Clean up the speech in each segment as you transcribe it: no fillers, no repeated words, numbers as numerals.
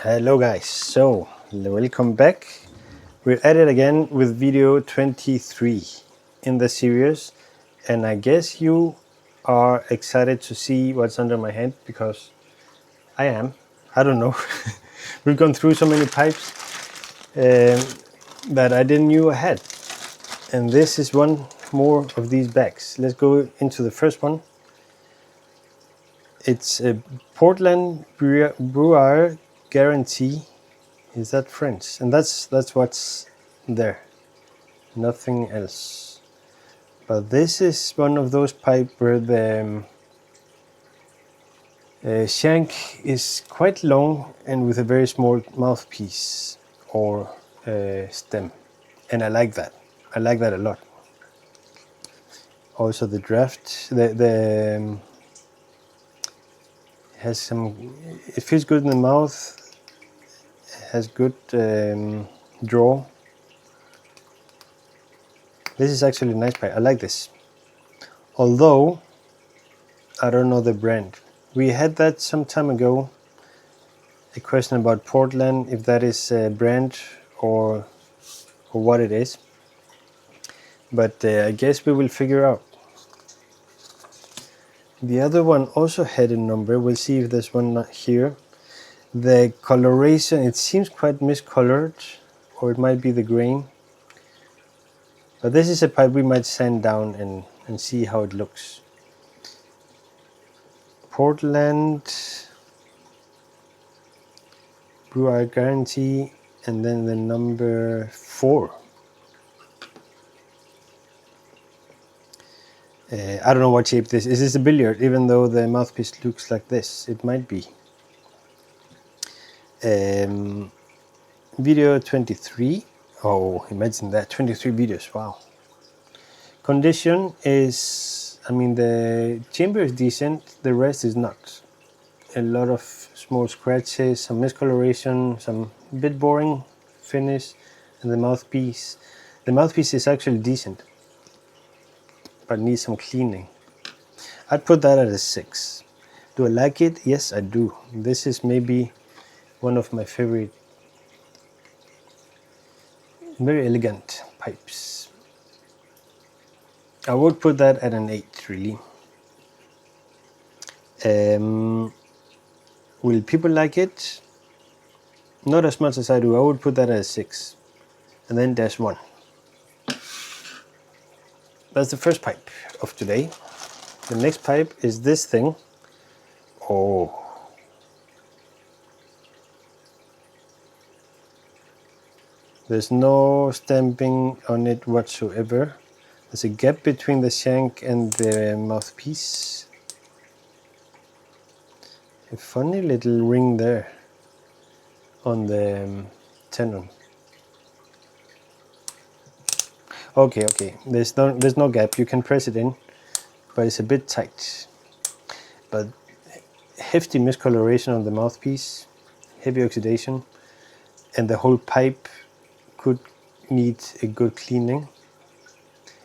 Hello guys, so welcome back. We're at it again with video 23 in the series, and I guess you are excited to see what's under my hand because I am. I don't know. We've gone through so many pipes that I didn't knew I had, and this is one more of these bags. Let's go into the first one. It's a Portland Breuer Guarantee. Is that French? And that's what's there, nothing else. But this is one of those pipes where the shank is quite long and with a very small mouthpiece or stem, and I like that. I like that a lot. Also the draft, the has some. It feels good in the mouth. Has good draw. This is actually a nice pipe. I like this. Although I don't know the brand. We had that some time ago. A question about Portland, if that is a brand or what it is. But I guess we will figure out. The other one also had a number. We'll see if there's one not here. The coloration, it seems quite miscolored, or it might be the grain. But this is a pipe we might sand down and see how it looks. Portland Breuer Guarantee, and then the number 4. I don't know what shape this is. Is this a billiard? Even though the mouthpiece looks like this, it might be. Video 23. Oh, imagine that, 23 videos, wow. Condition is, I mean, the chamber is decent, the rest is not. A lot of small scratches, some miscoloration, some bit boring finish, and the mouthpiece. The mouthpiece is actually decent, but needs some cleaning. I'd put that at a 6. Do I like it? Yes, I do. This is maybe one of my favorite, very elegant pipes. I would put that at an 8, really. Will people like it? Not as much as I do. I would put that at a 6. And then there's one. That's the first pipe of today. The next pipe is this thing. Oh. There's no stamping on it whatsoever. There's a gap between the shank and the mouthpiece. A funny little ring there on the tenon. Okay. There's no gap. You can press it in, but it's a bit tight. But hefty miscoloration on the mouthpiece, heavy oxidation, and the whole pipe could need a good cleaning.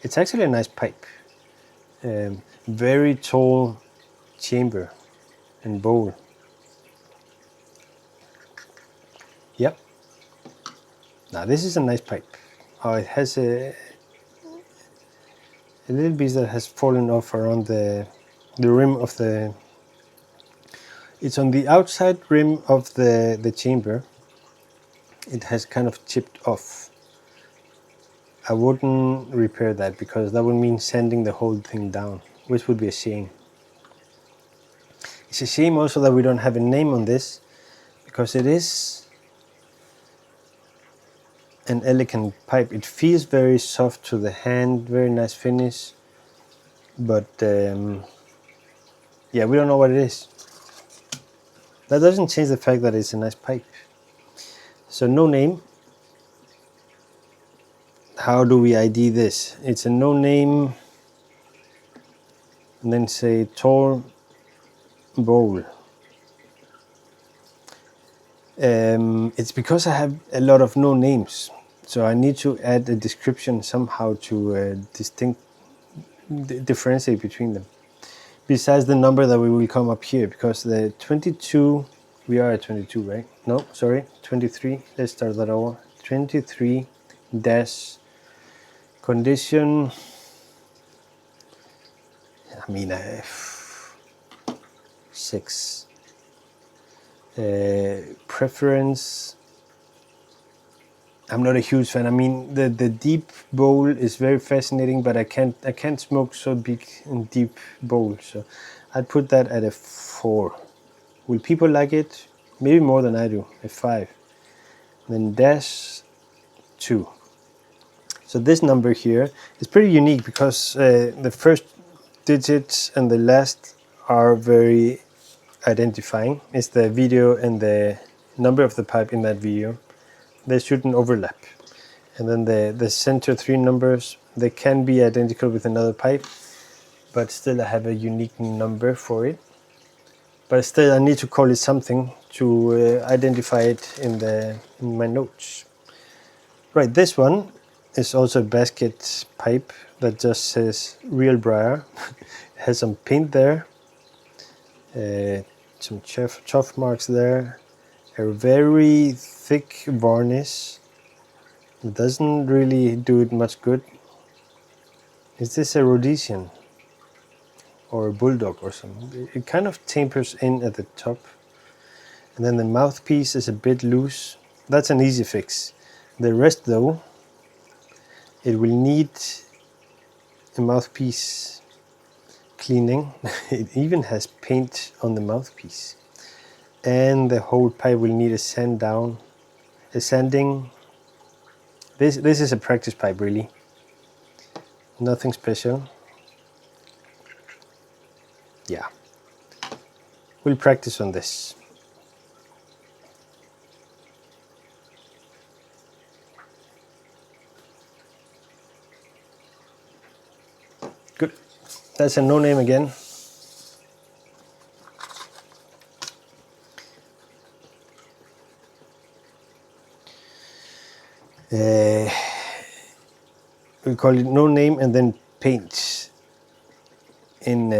It's actually a nice pipe. Very tall chamber and bowl. Yep. Now this is a nice pipe. Oh, it has a little piece that has fallen off around the rim of the. It's on the outside rim of the chamber. It has kind of chipped off. I wouldn't repair that because that would mean sanding the whole thing down, which would be a shame. It's a shame also that we don't have a name on this, because it is an elegant pipe. It feels very soft to the hand, very nice finish, but yeah, we don't know what it is. That doesn't change the fact that it's a nice pipe. So no name. How do we ID this? It's a no name, and then say tall bowl. It's because I have a lot of no names, so I need to add a description somehow to differentiate between them. Besides the number that we will come up here, because the 22 We are at 22, right? No, sorry, 23. Let's start that over. 23 dash condition. I mean, 6. Preference. I'm not a huge fan. I mean, the deep bowl is very fascinating, but I can't smoke so big and deep bowl. So I'd put that at a 4. Will people like it? Maybe more than I do. A 5. Then dash 2. So this number here is pretty unique because the first digits and the last are very identifying. It's the video and the number of the pipe in that video. They shouldn't overlap. And then the center 3 numbers, they can be identical with another pipe, but still I have a unique number for it. But still I need to call it something to identify it in my notes. Right, this one is also a basket pipe that just says real Briar. It has some paint there, some chuff marks there, a very thick varnish. It doesn't really do it much good. Is this a Rhodesian or a Bulldog or something? It kind of tapers in at the top. And then the mouthpiece is a bit loose. That's an easy fix. The rest though, it will need a mouthpiece cleaning. It even has paint on the mouthpiece. And the whole pipe will need a sanding. This is a practice pipe really. Nothing special. Yeah. We'll practice on this. Good. That's a no name again. We call it no name and then paint in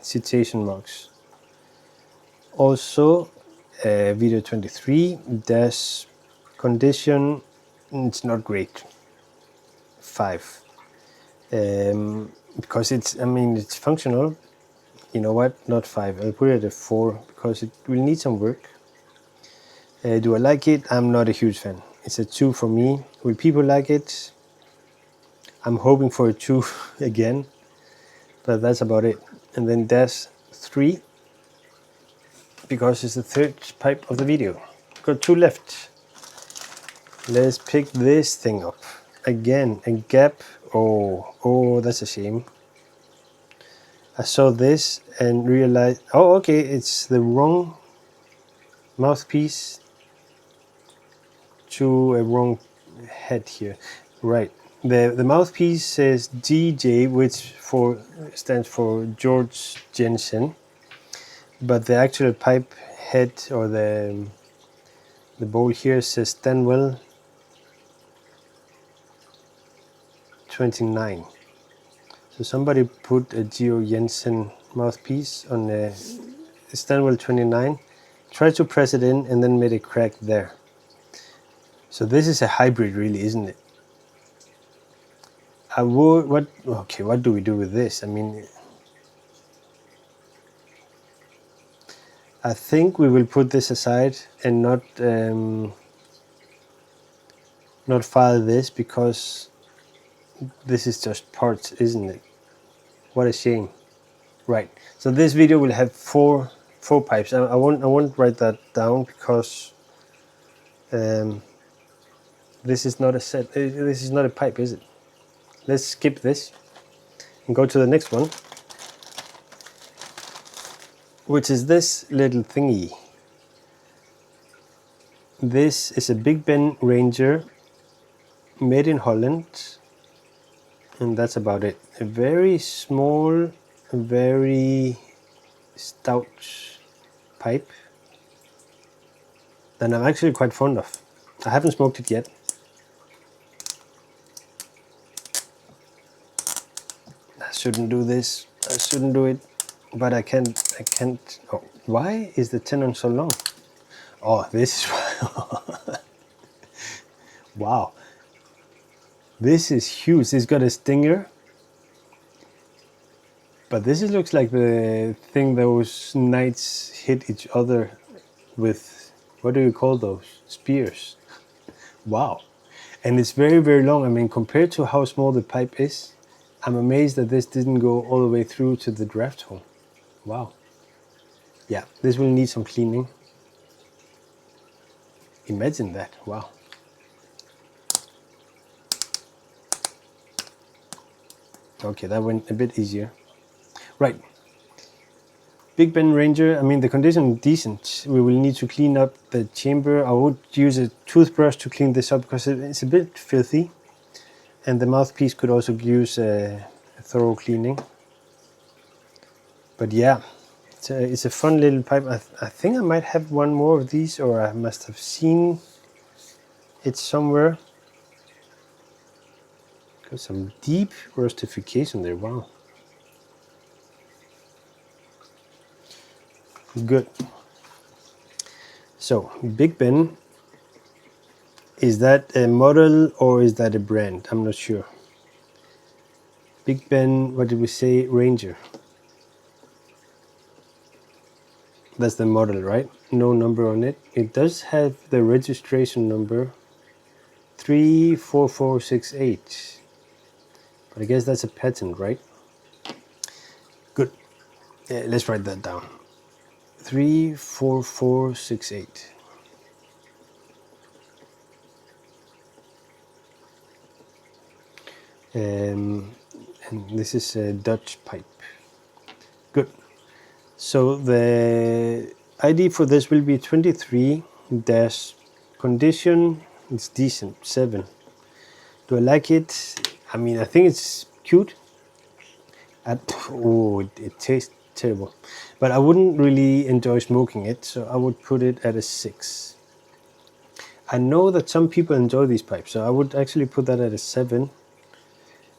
citation marks. Also, video 23 dash condition. It's not great. 5. Because it's functional. You know what? Not 5. I'll put it at a 4 because it will need some work. Do I like it? I'm not a huge fan. It's a 2 for me. Will people like it? I'm hoping for a 2 again, but that's about it. And then dash 3 because it's the third pipe of the video. Got 2 left. Let's pick this thing up. Again, a gap. Oh, that's a shame. I saw this and realized, oh, okay, it's the wrong mouthpiece to a wrong head here. Right. The mouthpiece says DJ, which stands for George Jensen, but the actual pipe head or the bowl here says Stanwell 29. So somebody put a Geo Jensen mouthpiece on a Stanwell 29, tried to press it in and then made a crack there. So this is a hybrid really, isn't it? What do we do with this? I mean, I think we will put this aside and not file this because this is just parts, isn't it? What a shame. Right. So this video will have four pipes. I won't write that down because this is not a set. This is not a pipe, is it? Let's skip this and go to the next one, which is this little thingy. This is a Big Ben Ranger made in Holland, and that's about it. A very small, very stout pipe that I'm actually quite fond of. I haven't smoked it yet. I shouldn't do this. I shouldn't do it, but I can't. Oh, why is the tenon so long? Oh, this is wow. This is huge. It's got a stinger. But this looks like the thing those knights hit each other with. What do you call those? Spears. Wow. And it's very, very long. I mean, compared to how small the pipe is, I'm amazed that this didn't go all the way through to the draft hole. Wow. Yeah, this will need some cleaning. Imagine that. Wow. Okay, that went a bit easier. Right. Big Ben Ranger, I mean, the condition is decent. We will need to clean up the chamber. I would use a toothbrush to clean this up because it's a bit filthy. And the mouthpiece could also use a thorough cleaning. But yeah, it's a fun little pipe. I think I might have one more of these, or I must have seen it somewhere. Got some deep rustification there, wow. Good. So, Big Ben, is that a model or is that a brand? I'm not sure. Big Ben, what did we say? Ranger. That's the model, right? No number on it. It does have the registration number 34468. But I guess that's a patent, right? Good. Let's write that down. 34468. And this is a Dutch pipe. Good. So the ID for this will be 23 dash condition. It's decent, 7. Do I like it? I mean, I think it's cute. Oh, it tastes terrible. But I wouldn't really enjoy smoking it, so I would put it at a 6. I know that some people enjoy these pipes, so I would actually put that at a 7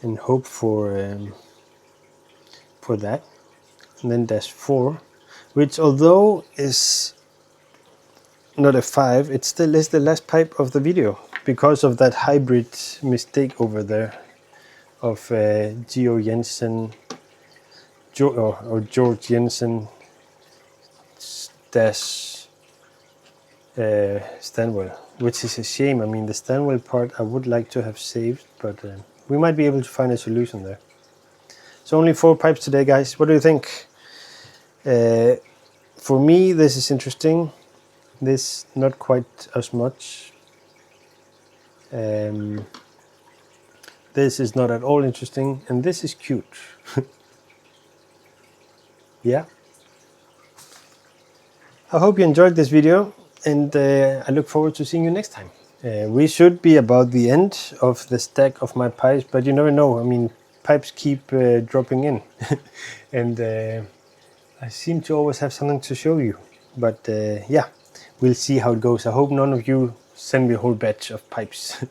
and hope for that. And then dash 4, which although is not a 5, it still is the last pipe of the video because of that hybrid mistake over there of Geo Jensen or George Jensen dash Stanwell, which is a shame. I mean, the Stanwell part I would like to have saved, but we might be able to find a solution there. So only 4 pipes today, guys. What do you think? For me, this is interesting. This not quite as much. This is not at all interesting, and this is cute. Yeah. I hope you enjoyed this video, and I look forward to seeing you next time. We should be about the end of the stack of my pipes, but you never know. I mean, pipes keep dropping in, and I seem to always have something to show you. But yeah, we'll see how it goes. I hope none of you send me a whole batch of pipes,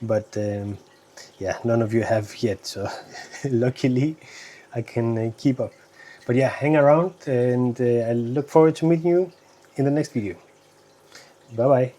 but yeah, none of you have yet, so luckily I can keep up. But yeah, hang around, and I look forward to meeting you in the next video. Bye bye.